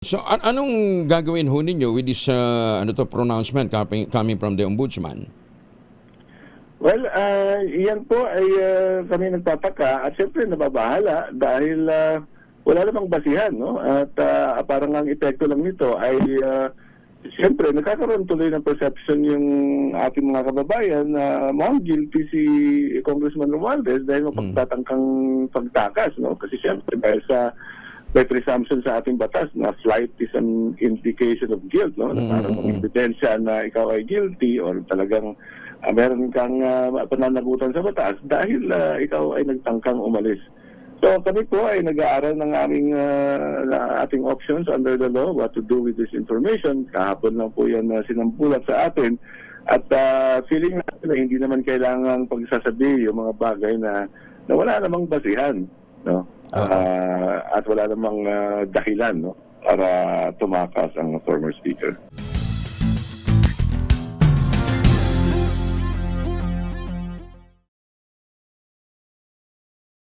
So anong gagawin ho ninyo with this pronouncement coming from the ombudsman? Well, iyan po ay kami nagtataka at siyempre nababahala dahil wala namang basihan, no? At parang ang epekto lang nito ay siyempre nagkakaroon tuloy ng perception yung ating mga kababayan na mukhang guilty si Congressman Romualdez dahil mapagtatangkang pagtakas, no? Kasi siyempre dahil sa may presumption sa ating batas na flight is an indication of guilt, no? Na parang ebidensya na ikaw ay guilty or talagang meron kang pananagutan sa batas dahil ikaw ay nagtangkang umalis. So kami po ay nag-aaral ng ating options under the law, what to do with this information. Kahapon lang po yan sinampulat sa atin. At feeling natin na hindi naman kailangan pagsasabi yung mga bagay na wala namang basihan, no? At wala namang dahilan, no, para tumakas ang former speaker.